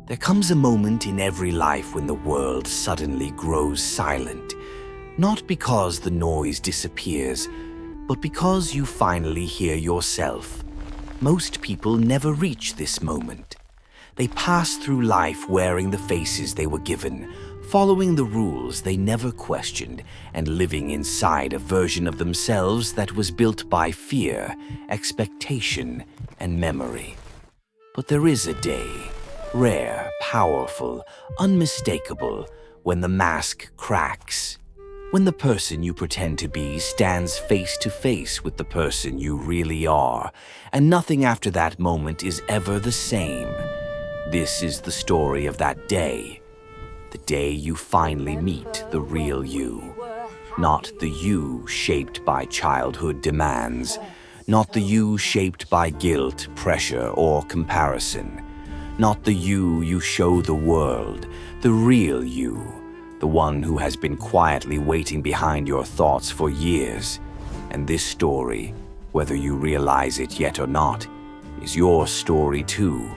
There comes a moment in every life when the world suddenly grows silent, not because the noise disappears, but because you finally hear yourself. Most people never reach this moment. They pass through life wearing the faces they were given, following the rules they never questioned, and living inside a version of themselves that was built by fear, expectation, and memory. But there is a day, rare, powerful, unmistakable, when the mask cracks. When the person you pretend to be stands face to face with the person you really are, and nothing after that moment is ever the same. This is the story of that day. The day you finally meet the real you. Not the you shaped by childhood demands. Not the you shaped by guilt, pressure, or comparison. Not the you show the world. The real you. The one who has been quietly waiting behind your thoughts for years. And this story, whether you realize it yet or not, is your story too.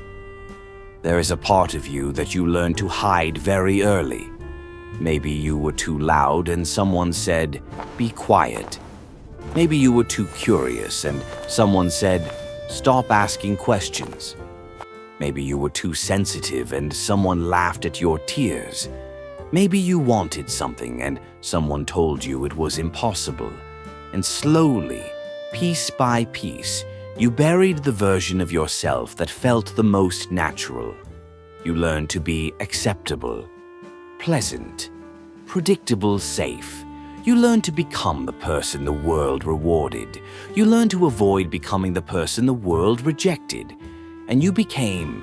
There is a part of you that you learned to hide very early. Maybe you were too loud and someone said, "Be quiet." Maybe you were too curious and someone said, "Stop asking questions." Maybe you were too sensitive and someone laughed at your tears. Maybe you wanted something and someone told you it was impossible. And slowly, piece by piece, you buried the version of yourself that felt the most natural. You learned to be acceptable, pleasant, predictable, safe. You learned to become the person the world rewarded. You learned to avoid becoming the person the world rejected. And you became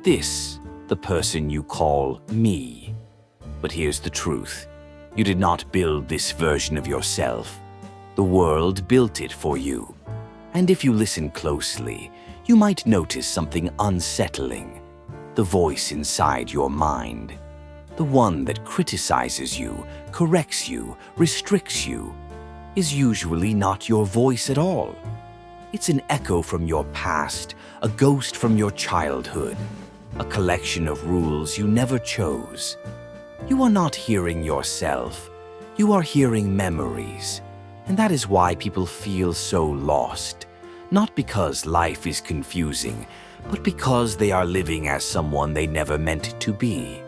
the person you call me. But here's the truth. You did not build this version of yourself. The world built it for you. And if you listen closely, you might notice something unsettling. The voice inside your mind. The one that criticizes you, corrects you, restricts you, is usually not your voice at all. It's an echo from your past, a ghost from your childhood, a collection of rules you never chose. You are not hearing yourself. You are hearing memories. And that is why people feel so lost. Not because life is confusing, but because they are living as someone they never meant to be.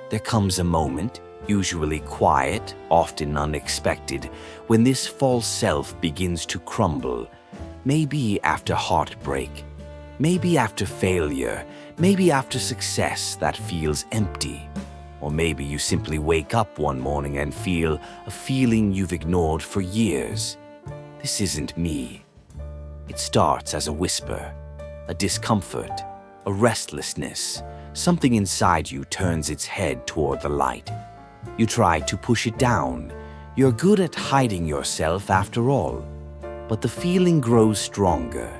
There comes a moment, usually quiet, often unexpected, when this false self begins to crumble. Maybe after heartbreak, maybe after failure, maybe after success that feels empty. Or maybe you simply wake up one morning and feel a feeling you've ignored for years. This isn't me. It starts as a whisper, a discomfort, a restlessness. Something inside you turns its head toward the light. You try to push it down. You're good at hiding yourself after all. But the feeling grows stronger.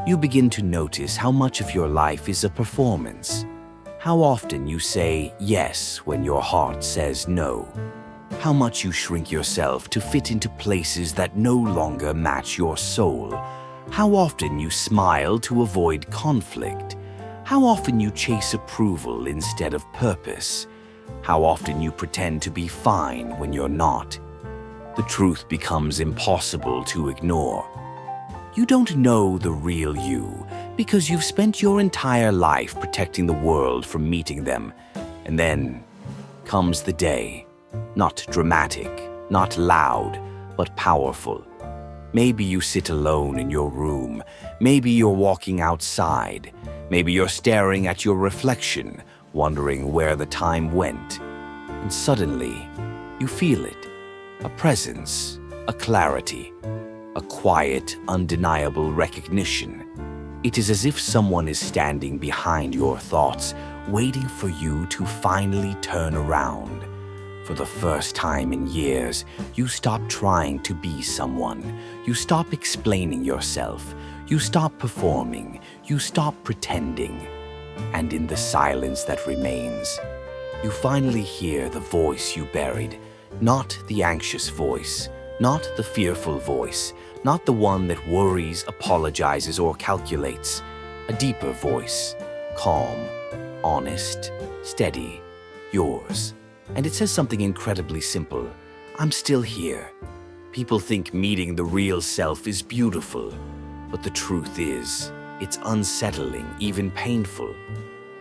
You begin to notice how much of your life is a performance. How often you say yes when your heart says no. How much you shrink yourself to fit into places that no longer match your soul. How often you smile to avoid conflict. How often you chase approval instead of purpose. How often you pretend to be fine when you're not. The truth becomes impossible to ignore. You don't know the real you because you've spent your entire life protecting the world from meeting them. And then comes the day. Not dramatic, not loud, but powerful. Maybe you sit alone in your room. Maybe you're walking outside. Maybe you're staring at your reflection, wondering where the time went. And suddenly, you feel it. A presence, a clarity, a quiet, undeniable recognition. It is as if someone is standing behind your thoughts, waiting for you to finally turn around. For the first time in years, you stop trying to be someone. You stop explaining yourself. You stop performing. You stop pretending. And in the silence that remains, you finally hear the voice you buried. Not the anxious voice, not the fearful voice, not the one that worries, apologizes, or calculates. A deeper voice, calm, honest, steady, yours. And it says something incredibly simple. I'm still here. People think meeting the real self is beautiful, but the truth is, it's unsettling, even painful.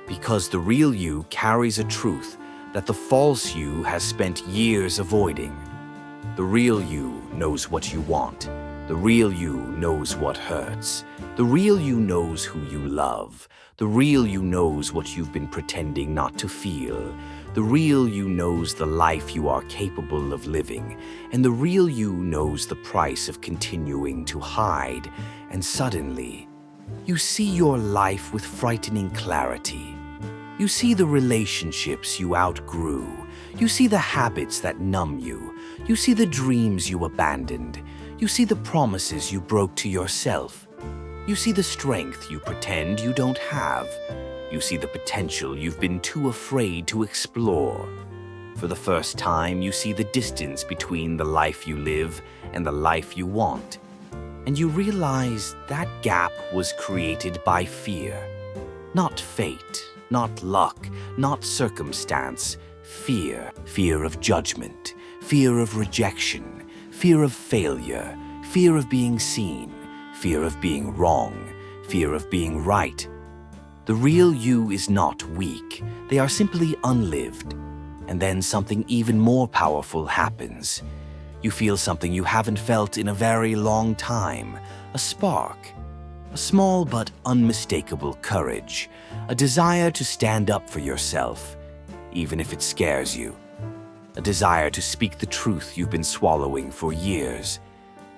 Because the real you carries a truth that the false you has spent years avoiding. The real you knows what you want. The real you knows what hurts. The real you knows who you love. The real you knows what you've been pretending not to feel. The real you knows the life you are capable of living. And the real you knows the price of continuing to hide. And suddenly, you see your life with frightening clarity. You see the relationships you outgrew. You see the habits that numb you. You see the dreams you abandoned. You see the promises you broke to yourself. You see the strength you pretend you don't have. You see the potential you've been too afraid to explore. For the first time, you see the distance between the life you live and the life you want. And you realize that gap was created by fear. Not fate, not luck, not circumstance. Fear. Fear of judgment, fear of rejection, fear of failure, fear of being seen, fear of being wrong, fear of being right. The real you is not weak. They are simply unlived. And then something even more powerful happens. You feel something you haven't felt in a very long time. A spark. A small but unmistakable courage. A desire to stand up for yourself, even if it scares you. A desire to speak the truth you've been swallowing for years.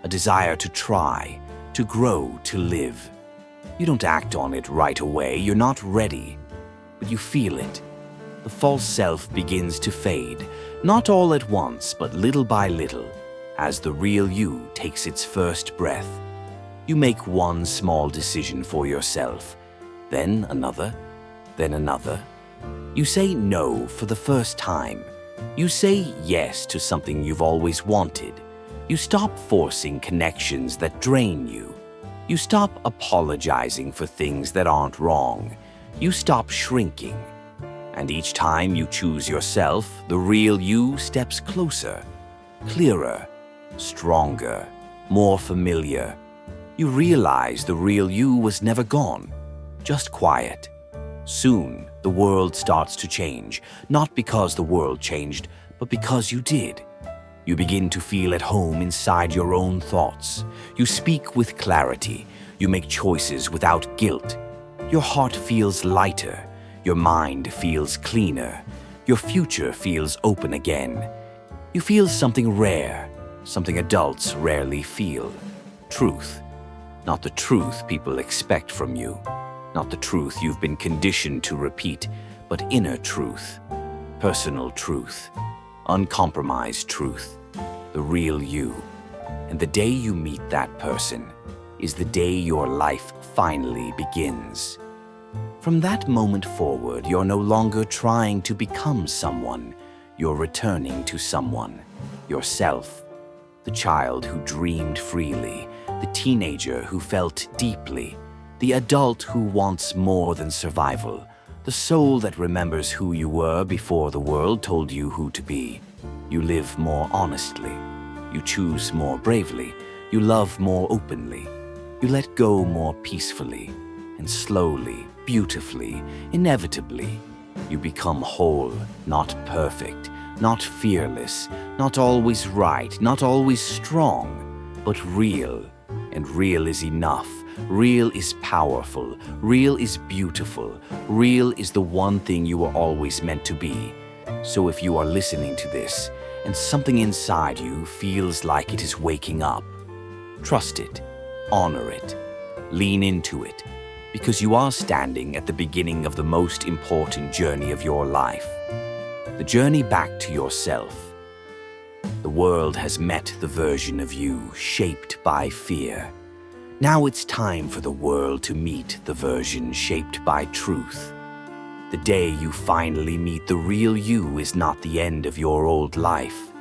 A desire to try, to grow, to live. You don't act on it right away. You're not ready, but you feel it. The false self begins to fade, not all at once, but little by little, as the real you takes its first breath. You make one small decision for yourself, then another, then another. You say no for the first time. You say yes to something you've always wanted. You stop forcing connections that drain you. You stop apologizing for things that aren't wrong. You stop shrinking. And each time you choose yourself, the real you steps closer, clearer, stronger, more familiar. You realize the real you was never gone, just quiet. Soon, the world starts to change, not because the world changed, but because you did. You begin to feel at home inside your own thoughts. You speak with clarity. You make choices without guilt. Your heart feels lighter. Your mind feels cleaner. Your future feels open again. You feel something rare, something adults rarely feel. Truth. Not the truth people expect from you. Not the truth you've been conditioned to repeat, but inner truth. Personal truth. Uncompromised truth. The real you. And the day you meet that person is the day your life finally begins. From that moment forward, you're no longer trying to become someone. You're returning to someone. Yourself. The child who dreamed freely. The teenager who felt deeply. The adult who wants more than survival. The soul that remembers who you were before the world told you who to be. You live more honestly. You choose more bravely. You love more openly. You let go more peacefully. And slowly, beautifully, inevitably, you become whole, not perfect, not fearless, not always right, not always strong, but real. And real is enough. Real is powerful. Real is beautiful. Real is the one thing you were always meant to be. So if you are listening to this, and something inside you feels like it is waking up, trust it, honor it, lean into it, because you are standing at the beginning of the most important journey of your life, the journey back to yourself. The world has met the version of you shaped by fear. Now it's time for the world to meet the version shaped by truth. The day you finally meet the real you is not the end of your old life.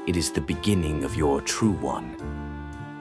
It is the beginning of your true one.